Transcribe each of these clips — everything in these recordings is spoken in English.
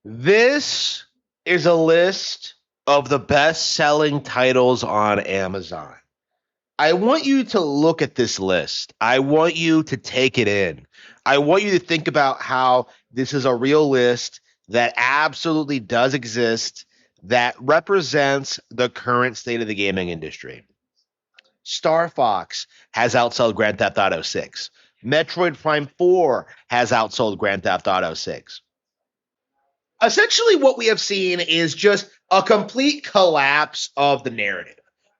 This is a list of the best-selling titles on Amazon. I want you to look at this list. I want you to take it in. I want you to think about how this is a real list that absolutely does exist, that represents the current state of the gaming industry. Star Fox has outsold Grand Theft Auto 6. Metroid Prime 4 has outsold Grand Theft Auto 6. Essentially, what we have seen is just a complete collapse of the narrative.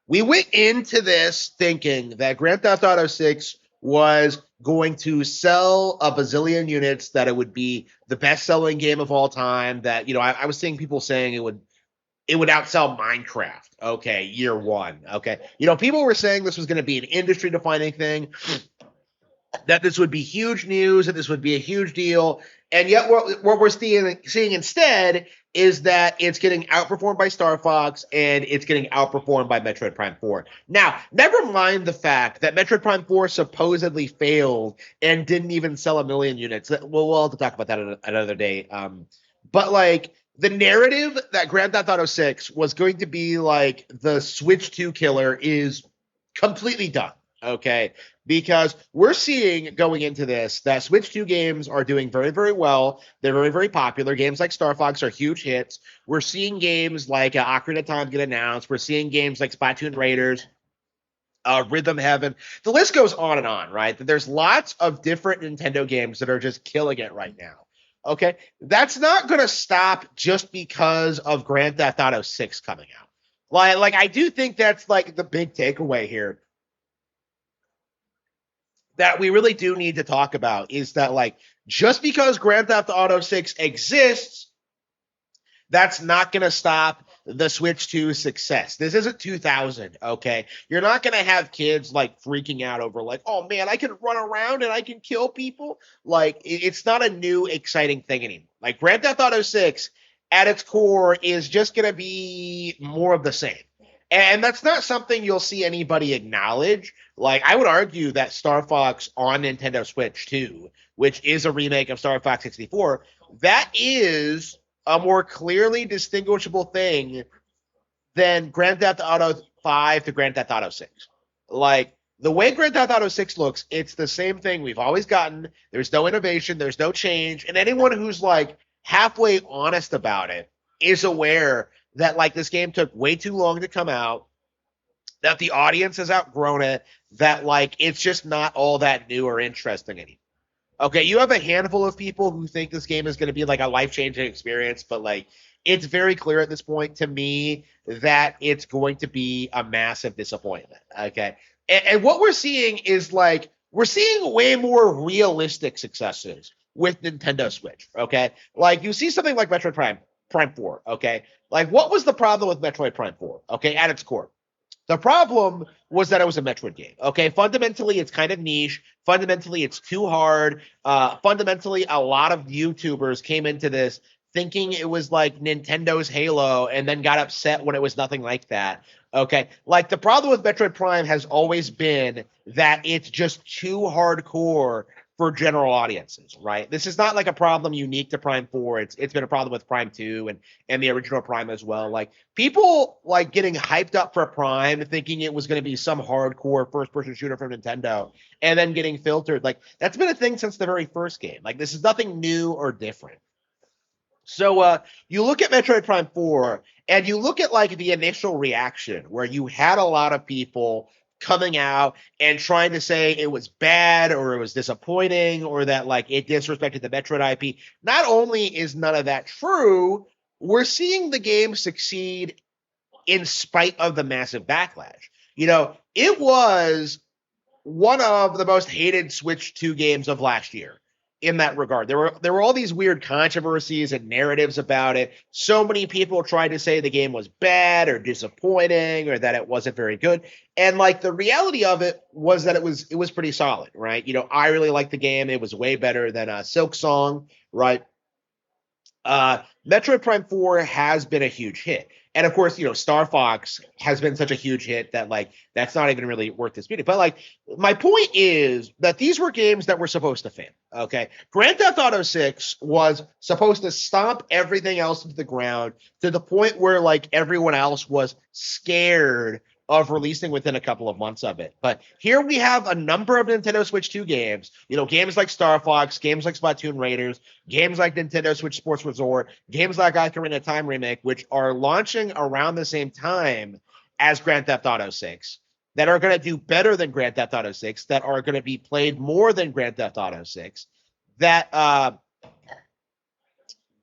We went into this thinking that Grand Theft Auto 6 was going to sell a bazillion units, that it would be the best selling game of all time. That, I was seeing people saying it would outsell Minecraft. Okay, year one. Okay, people were saying this was going to be an industry defining thing, that this would be huge news, that this would be a huge deal. And yet, what we're seeing instead is that it's getting outperformed by Star Fox and it's getting outperformed by Metroid Prime 4. Now, never mind the fact that Metroid Prime 4 supposedly failed and didn't even sell a million units. We'll have to talk about that another day. But like, the narrative that Grand Theft Auto 6 was going to be like the Switch 2 killer is completely done. Okay, because we're seeing going into this that Switch 2 games are doing very, very well. They're very, very popular. Games like Star Fox are huge hits. We're seeing games like Ocarina of Time get announced. We're seeing games like Splatoon Raiders, Rhythm Heaven. The list goes on, right? There's lots of different Nintendo games that are just killing it right now. Okay, that's not going to stop just because of Grand Theft Auto 6 coming out. Like I do think that's like the big takeaway here that we really do need to talk about, is that like, just because Grand Theft Auto 6 exists, that's not going to stop the Switch 2 success. This isn't 2000, okay? You're not going to have kids like freaking out over like, oh man, I can run around and I can kill people. Like, it's not a new exciting thing anymore. Like, Grand Theft Auto 6 at its core is just going to be more of the same. And that's not something you'll see anybody acknowledge. Like, I would argue that Star Fox on Nintendo Switch 2, which is a remake of Star Fox 64, that is a more clearly distinguishable thing than Grand Theft Auto 5 to Grand Theft Auto 6. Like, the way Grand Theft Auto 6 looks, it's the same thing we've always gotten. There's no innovation, there's no change. And anyone who's like halfway honest about it is aware that like this game took way too long to come out, that the audience has outgrown it, that like it's just not all that new or interesting anymore. Okay, you have a handful of people who think this game is going to be like a life changing experience, but like it's very clear at this point to me that it's going to be a massive disappointment. Okay, and what we're seeing is like we're seeing way more realistic successes with Nintendo Switch. Okay, like you see something like Metroid Prime 4. Okay, like what was the problem with Metroid Prime 4? Okay, at its core, the problem was that it was a Metroid game. Okay, fundamentally, it's kind of niche. Fundamentally, it's too hard. Fundamentally, a lot of YouTubers came into this thinking it was like Nintendo's Halo and then got upset when it was nothing like that. Okay, like the problem with Metroid Prime has always been that it's just too hardcore for general audiences, right? This is not like a problem unique to Prime 4. It's been a problem with Prime 2 and the original Prime as well. Like people like getting hyped up for Prime thinking it was going to be some hardcore first person shooter from Nintendo and then getting filtered. Like that's been a thing since the very first game. Like this is nothing new or different. So you look at Metroid Prime 4 and you look at like the initial reaction where you had a lot of people coming out and trying to say it was bad or it was disappointing or that like it disrespected the Metroid IP. Not only is none of that true, we're seeing the game succeed in spite of the massive backlash. It was one of the most hated Switch 2 games of last year in that regard. There were all these weird controversies and narratives about it. So many people tried to say the game was bad or disappointing or that it wasn't very good. And like the reality of it was that it was pretty solid, right? I really liked the game. It was way better than Silk Song, right? Metroid Prime 4 has been a huge hit. And of course, Star Fox has been such a huge hit that like that's not even really worth disputing. But like my point is that these were games that were supposed to fail. Okay. Grand Theft Auto 6 was supposed to stomp everything else into the ground to the point where like everyone else was scared of releasing within a couple of months of it. But here we have a number of Nintendo Switch 2 games, games like Star Fox, games like Splatoon Raiders, games like Nintendo Switch Sports Resort, games like Ocarina of Time Remake, which are launching around the same time as Grand Theft Auto 6, that are going to do better than Grand Theft Auto 6, that are going to be played more than Grand Theft Auto 6, that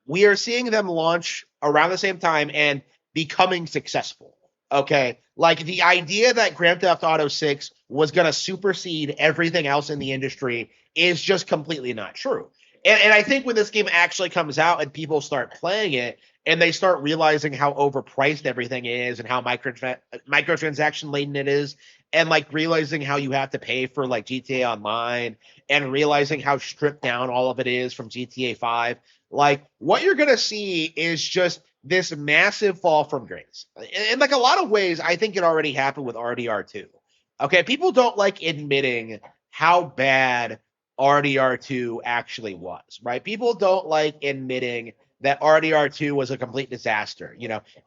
we are seeing them launch around the same time and becoming successful. Okay. Like the idea that Grand Theft Auto 6 was going to supersede everything else in the industry is just completely not true. And I think when this game actually comes out and people start playing it and they start realizing how overpriced everything is and how microtransaction laden it is, and like realizing how you have to pay for like GTA Online and realizing how stripped down all of it is from GTA 5, like what you're going to see is just this massive fall from grace. In like a lot of ways, I think it already happened with RDR2. Okay, people don't like admitting how bad RDR2 actually was, right? People don't like admitting that RDR2 was a complete disaster.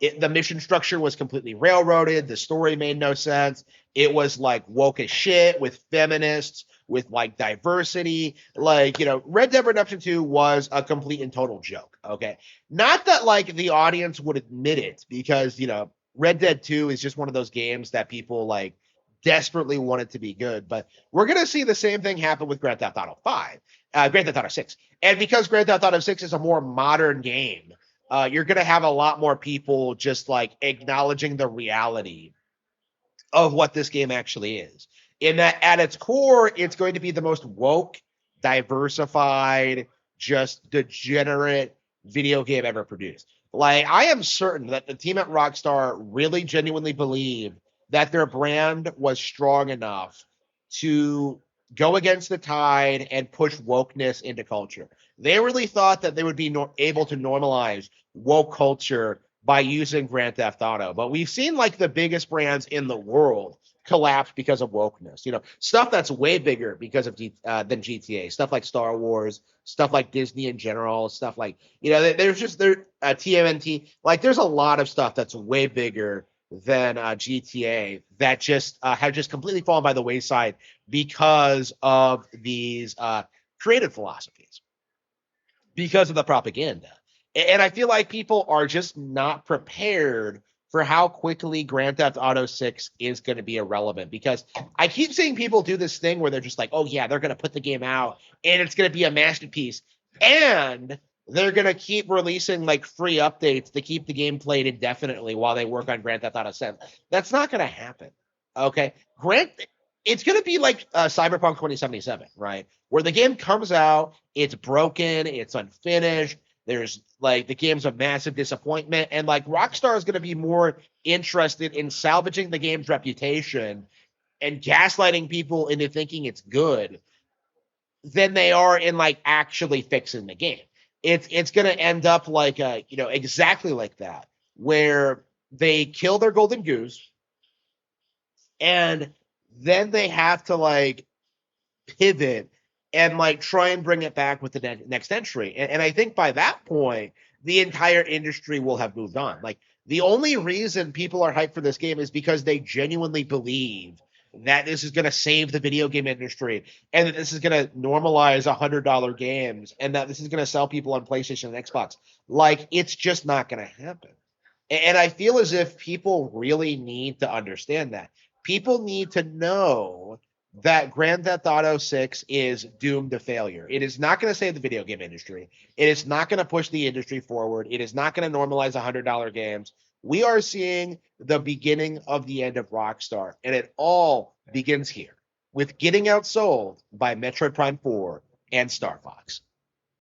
The mission structure was completely railroaded. The story made no sense. It was like woke as shit with feminists, with like diversity. Like, Red Dead Redemption 2 was a complete and total joke. Okay. Not that like the audience would admit it because, Red Dead 2 is just one of those games that people like desperately want it to be good. But we're going to see the same thing happen with Grand Theft Auto 5, Grand Theft Auto 6. And because Grand Theft Auto 6 is a more modern game, you're going to have a lot more people just like acknowledging the reality of what this game actually is. In that at its core, it's going to be the most woke, diversified, just degenerate video game ever produced. Like, I am certain that the team at Rockstar really genuinely believed that their brand was strong enough to go against the tide and push wokeness into culture. They really thought that they would be able to normalize woke culture by using Grand Theft Auto. But we've seen like the biggest brands in the world collapse because of wokeness. Stuff that's way bigger because of than GTA. Stuff like Star Wars, stuff like Disney in general, stuff like there's just TMNT. Like there's a lot of stuff that's way bigger than GTA that just have just completely fallen by the wayside because of these creative philosophies, because of the propaganda. And I feel like people are just not prepared for how quickly Grand Theft Auto 6 is going to be irrelevant, because I keep seeing people do this thing where they're just like, oh yeah, they're going to put the game out and it's going to be a masterpiece. And they're going to keep releasing like free updates to keep the game played indefinitely while they work on Grand Theft Auto 7. That's not going to happen. Okay. It's going to be like Cyberpunk 2077, right? Where the game comes out, it's broken, it's unfinished. There's like the game's a massive disappointment, and like Rockstar is going to be more interested in salvaging the game's reputation and gaslighting people into thinking it's good than they are in like actually fixing the game. It's going to end up like exactly like that, where they kill their golden goose and then they have to like pivot and like try and bring it back with the next entry. And I think by that point, the entire industry will have moved on. Like the only reason people are hyped for this game is because they genuinely believe that this is going to save the video game industry and that this is going to normalize $100 games and that this is going to sell people on PlayStation and Xbox. Like it's just not going to happen. And I feel as if people really need to understand that. People need to know that Grand Theft Auto 6 is doomed to failure. It is not going to save the video game industry. It is not going to push the industry forward. It is not going to normalize $100 games. We are seeing the beginning of the end of Rockstar, and it all begins here with getting outsold by Metroid Prime 4 and Star Fox.